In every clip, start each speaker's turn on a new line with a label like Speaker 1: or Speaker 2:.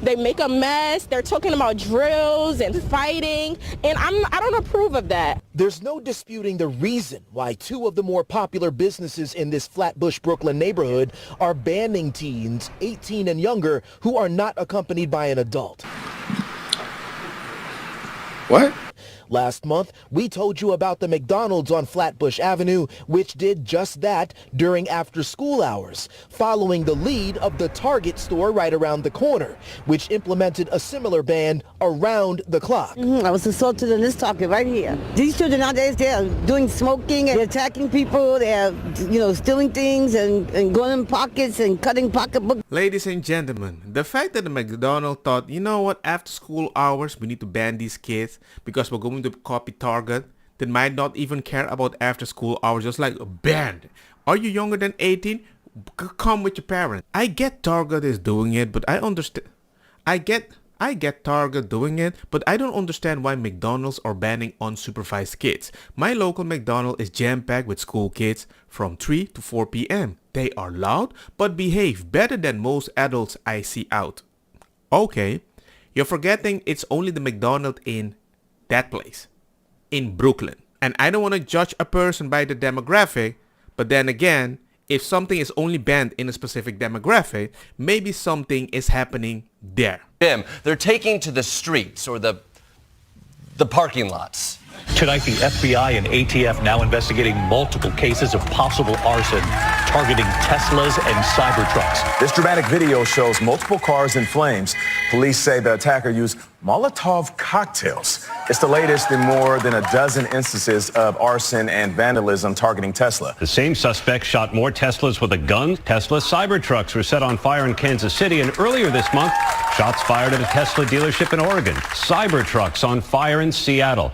Speaker 1: They make a mess. They're talking about drills and fighting, and I don't approve of that.
Speaker 2: There's no disputing the reason why two of the more popular businesses in this Flatbush, Brooklyn neighborhood are banning teens 18 and younger who are not accompanied by an adult.
Speaker 3: What?
Speaker 2: Last month, we told you about the McDonald's on Flatbush Avenue, which did just that during after-school hours, following the lead of the Target store right around the corner, which implemented a similar ban around the clock.
Speaker 4: I was assaulted in this Target right here. These children nowadays, they're doing smoking and they're attacking people. They're, stealing things and going in pockets and cutting pocketbooks.
Speaker 5: Ladies and gentlemen, the fact that the McDonald's thought, you know what, after school hours, we need to ban these kids because we're going to copy Target, that might not even care about after school hours, just like banned. Are you younger than 18? Come with your parents. I get Target is doing it, but I understand. I get Target doing it, but I don't understand why McDonald's are banning unsupervised kids. My local McDonald's is jam-packed with school kids from 3 to 4 p.m. They are loud, but behave better than most adults I see out. Okay, you're forgetting it's only the McDonald's in that place, in Brooklyn. And I don't want to judge a person by the demographic, but then again, if something is only banned in a specific demographic, maybe something is happening there.
Speaker 6: They're taking to the streets or the parking lots.
Speaker 7: Tonight, the FBI and ATF now investigating multiple cases of possible arson targeting Teslas and Cybertrucks.
Speaker 8: This dramatic video shows multiple cars in flames. Police say the attacker used Molotov cocktails. It's the latest in more than a dozen instances of arson and vandalism targeting Tesla.
Speaker 7: The same suspect shot more Teslas with a gun. Tesla Cybertrucks were set on fire in Kansas City, and earlier this month, shots fired at a Tesla dealership in Oregon. Cybertrucks on fire in Seattle.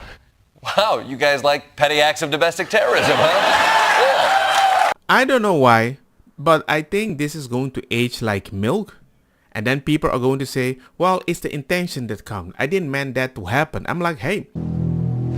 Speaker 6: Wow, you guys like petty acts of domestic terrorism, huh? Cool.
Speaker 5: I don't know why, but I think this is going to age like milk. And then people are going to say, well, it's the intention that counts. I didn't mean that to happen. I'm like, hey.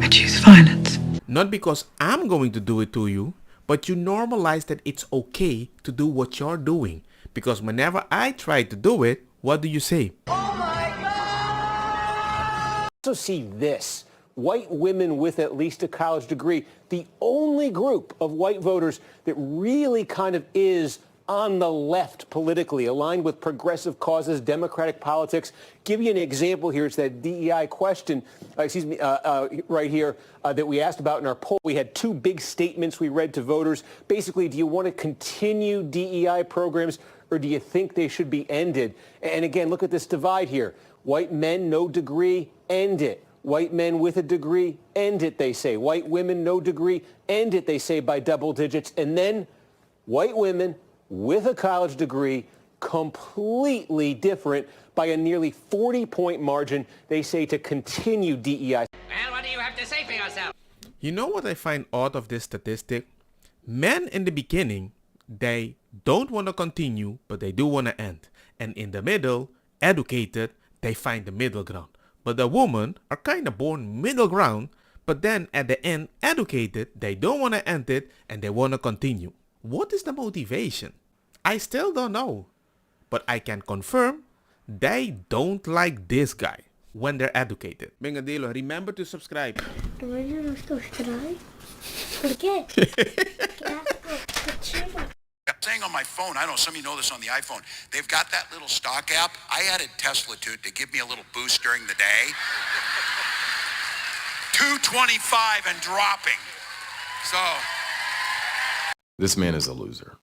Speaker 9: I choose violence.
Speaker 5: Not because I'm going to do it to you, but you normalize that it's okay to do what you're doing. Because whenever I try to do it, what do you say?
Speaker 10: Oh my God! Also see this. White women with at least a college degree, the only group of white voters that really kind of is on the left politically, aligned with progressive causes, democratic politics. Give you an example here. It's that DEI question, right here, that we asked about in our poll. We had two big statements we read to voters. Basically, do you want to continue DEI programs or do you think they should be ended? And again, look at this divide here. White men, no degree, end it. White men with a degree, end it, they say. White women, no degree, end it, they say, by double digits. And then white women with a college degree, completely different by a nearly 40-point margin, they say, to continue DEI.
Speaker 11: And what do you have to say for yourself?
Speaker 5: You know what I find odd of this statistic? Men in the beginning, they don't want to continue, but they do want to end. And in the middle, educated, they find the middle ground. But the women are kind of born middle ground, but then at the end, educated, they don't want to end it and they want to continue. What is the motivation? I still don't know. But I can confirm they don't like this guy when they're educated. Vengadilo, remember to subscribe.
Speaker 12: ¿No subscribe? ¿Por qué?
Speaker 13: I'm saying on my phone, I don't know, some of you know this on the iPhone, they've got that little stock app. I added Tesla to give me a little boost during the day. 225 and dropping. So.
Speaker 3: This man is a loser,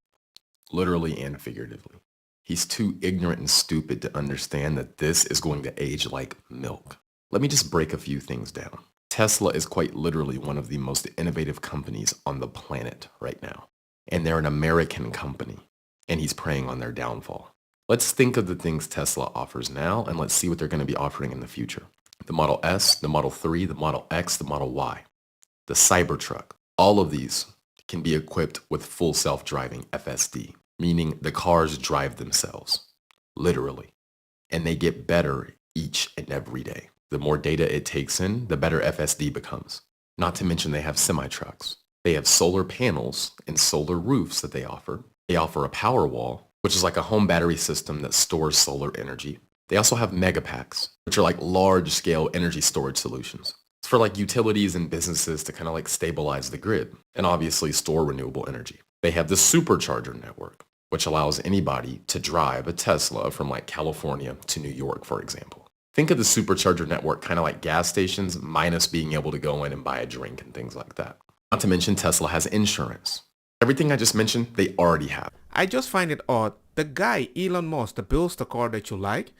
Speaker 3: literally and figuratively. He's too ignorant and stupid to understand that this is going to age like milk. Let me just break a few things down. Tesla is quite literally one of the most innovative companies on the planet right now. And they're an American company, and he's preying on their downfall. Let's think of the things Tesla offers now, and let's see what they're going to be offering in the future. The Model S, the Model 3, the Model X, the Model Y, the Cybertruck. All of these can be equipped with full self-driving FSD, meaning the cars drive themselves, literally. And they get better each and every day. The more data it takes in, the better FSD becomes. Not to mention they have semi-trucks. They have solar panels and solar roofs that they offer. They offer a power wall, which is like a home battery system that stores solar energy. They also have mega packs, which are like large-scale energy storage solutions. It's for like utilities and businesses to kind of like stabilize the grid and obviously store renewable energy. They have the supercharger network, which allows anybody to drive a Tesla from like California to New York, for example. Think of the supercharger network kind of like gas stations minus being able to go in and buy a drink and things like that. Not to mention Tesla has insurance. Everything I just mentioned, they already have.
Speaker 5: I just find it odd. The guy, Elon Musk, that builds the car that you like,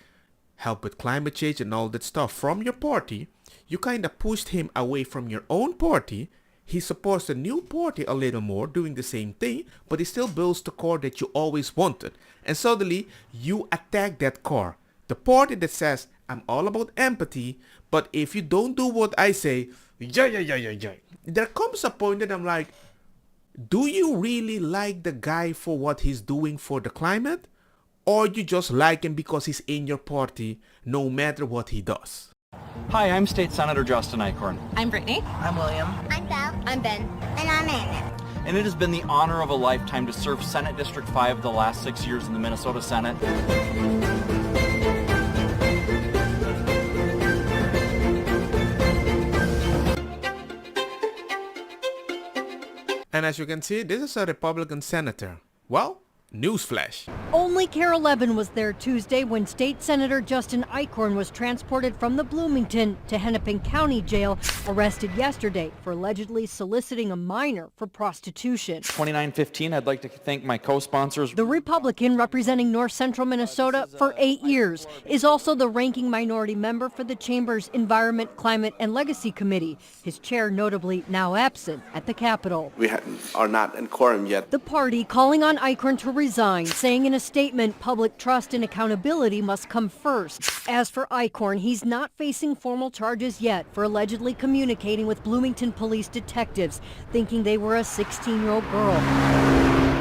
Speaker 5: help with climate change and all that stuff from your party, you kind of pushed him away from your own party. He supports the new party a little more, doing the same thing, but he still builds the car that you always wanted. And suddenly, you attack that car. The party that says, I'm all about empathy, but if you don't do what I say, there comes a point that I'm like, do you really like the guy for what he's doing for the climate? Or you just like him because he's in your party, no matter what he does?
Speaker 14: Hi, I'm State Senator Justin Eichhorn.
Speaker 15: I'm Brittany.
Speaker 16: I'm William.
Speaker 12: I'm Belle.
Speaker 15: I'm Ben.
Speaker 12: And I'm Anna.
Speaker 14: And it has been the honor of a lifetime to serve Senate District 5 the last 6 years in the Minnesota Senate.
Speaker 5: And as you can see, this is a Republican senator. Well, newsflash.
Speaker 17: Only Care 11 was there Tuesday when State Senator Justin Eichhorn was transported from the Bloomington to Hennepin County Jail, arrested yesterday for allegedly soliciting a minor for prostitution.
Speaker 14: 2915, I'd like to thank my co-sponsors.
Speaker 17: The Republican representing North Central Minnesota for 8 years is also the ranking minority member for the Chamber's Environment, Climate, and Legacy Committee, his chair notably now absent at the Capitol.
Speaker 18: We are not in quorum yet.
Speaker 17: The party calling on Eichhorn to resign, saying in a statement public trust and accountability must come first. As for Eichhorn, he's not facing formal charges yet for allegedly communicating with Bloomington police detectives, thinking they were a 16-year-old girl.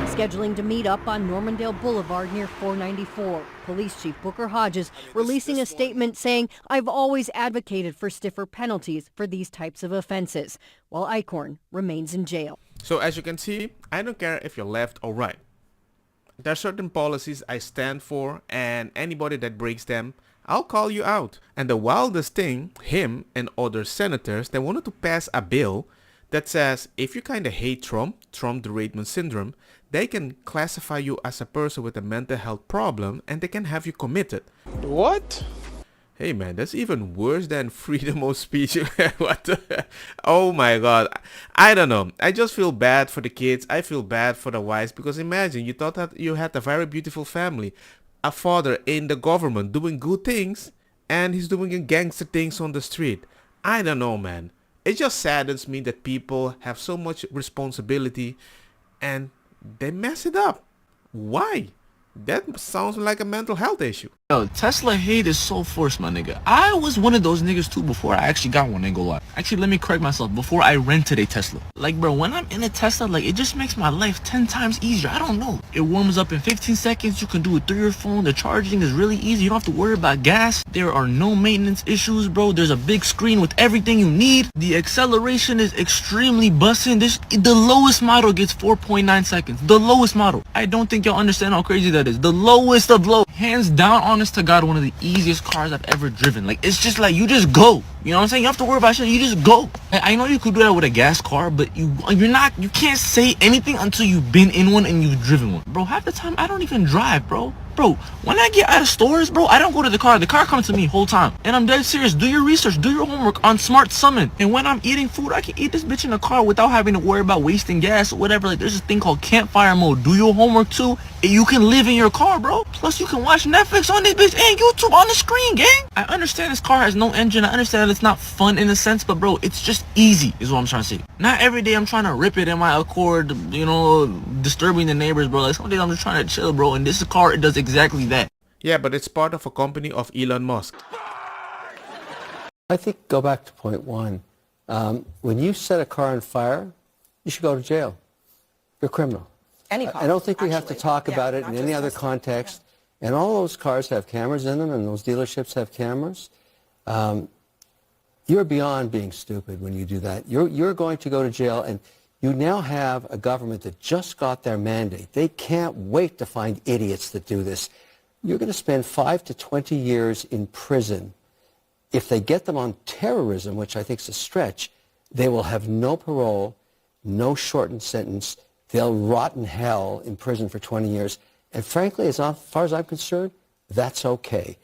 Speaker 17: Scheduling to meet up on Normandale Boulevard near 494. Police Chief Booker Hodges releasing a statement saying, I've always advocated for stiffer penalties for these types of offenses, while Eichhorn remains in jail.
Speaker 5: So as you can see, I don't care if you're left or right. There are certain policies I stand for, and anybody that breaks them, I'll call you out. And the wildest thing, him and other senators, they wanted to pass a bill that says if you kind of hate Trump derangement syndrome, they can classify you as a person with a mental health problem and they can have you committed.
Speaker 10: What?
Speaker 5: Hey man, that's even worse than freedom of speech. What the? Oh my god. I don't know. I just feel bad for the kids. I feel bad for the wives, because imagine you thought that you had a very beautiful family, a father in the government doing good things, and he's doing gangster things on the street. I don't know, man. It just saddens me that people have so much responsibility and they mess it up. Why? That sounds like a mental health issue.
Speaker 19: Yo, Tesla hate is so forced, my nigga. I was one of those niggas too before I actually got one, ain't gonna lie. Actually, let me correct myself. Before I rented a Tesla. Like, bro, when I'm in a Tesla, like, it just makes my life 10 times easier. I don't know. It warms up in 15 seconds. You can do it through your phone. The charging is really easy. You don't have to worry about gas. There are no maintenance issues, bro. There's a big screen with everything you need. The acceleration is extremely bussin'. The lowest model gets 4.9 seconds. The lowest model. I don't think y'all understand how crazy that is. The lowest of low. Hands down, honest to God, one of the easiest cars I've ever driven. Like, it's just like, you just go. You know what I'm saying? You don't have to worry about shit. You just go. I know you could do that with a gas car, but you can't say anything until you've been in one and you've driven one. Bro, half the time, I don't even drive, bro. Bro, when I get out of stores, bro, I don't go to the car. The car comes to me whole time. And I'm dead serious. Do your research. Do your homework on Smart Summon. And when I'm eating food, I can eat this bitch in the car without having to worry about wasting gas or whatever. Like, there's this thing called campfire mode. Do your homework too. And you can live in your car, bro. Plus, you can watch Netflix on this bitch and YouTube on the screen, gang. I understand this car has no engine. I understand it's not fun in a sense, but bro, it's just easy is what I'm trying to say. Not every day I'm trying to rip it in my Accord, you know, disturbing the neighbors, bro. Like, some days I'm just trying to chill, bro. And this car, it does exactly that.
Speaker 5: Yeah, but it's part of a company of Elon Musk.
Speaker 20: I think, go back to point one. When you set a car on fire, you should go to jail. You're a criminal.
Speaker 15: Any car,
Speaker 20: I don't think we have to talk about it in any other context. And all those cars have cameras in them, and those dealerships have cameras. You're beyond being stupid when you do that. You're going to go to jail, and you now have a government that just got their mandate. They can't wait to find idiots that do this. you're going to spend 5 to 20 years in prison. If they get them on terrorism, which I think is a stretch, they will have no parole, no shortened sentence. They'll rot in hell in prison for 20 years. And frankly, as far as I'm concerned, that's okay.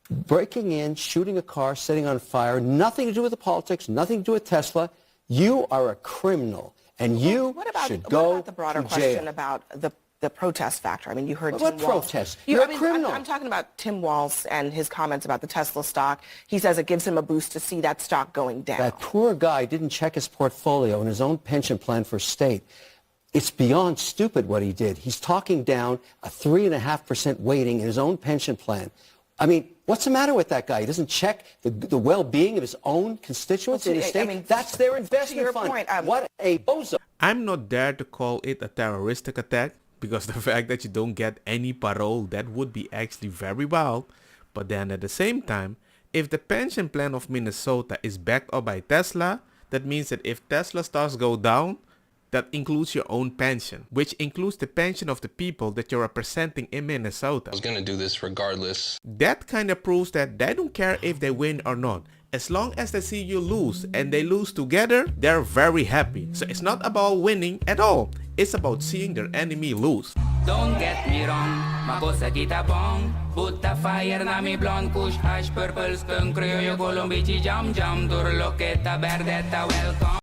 Speaker 20: Breaking in, shooting a car, setting on fire, nothing to do with the politics, nothing to do with Tesla. You are a criminal, and you should go
Speaker 15: what about the broader
Speaker 20: to
Speaker 15: question
Speaker 20: jail.
Speaker 15: about the protest factor? I mean, you heard
Speaker 20: What
Speaker 15: Tim Walz.
Speaker 20: protest? You're a criminal.
Speaker 15: I'm talking about Tim Walz and his comments about the Tesla stock. He says it gives him a boost to see that stock going down.
Speaker 20: That poor guy didn't check his portfolio and his own pension plan for state. It's beyond stupid what he did. He's talking down a 3.5% weighting in his own pension plan. I mean, what's the matter with that guy? He doesn't check the well-being of his own constituents in the state.
Speaker 15: I mean,
Speaker 20: that's their investment fund.
Speaker 15: Point,
Speaker 20: what a bozo.
Speaker 5: I'm not there to call it a terroristic attack, because the fact that you don't get any parole, that would be actually very wild. But then at the same time, if the pension plan of Minnesota is backed up by Tesla, that means that if Tesla stocks go down, that includes your own pension, which includes the pension of the people that you're representing in Minnesota.
Speaker 16: I was going to do this regardless.
Speaker 5: That kind of proves that they don't care if they win or not. As long as they see you lose and they lose together, they're very happy. So it's not about winning at all. It's about seeing their enemy lose.
Speaker 11: Don't get me wrong, makosa kita bong. Put the fire na mi blonde, kush, hash, purple, skunk, criollo, colombici, jam, jam, turloqueta, verdeta, welcome.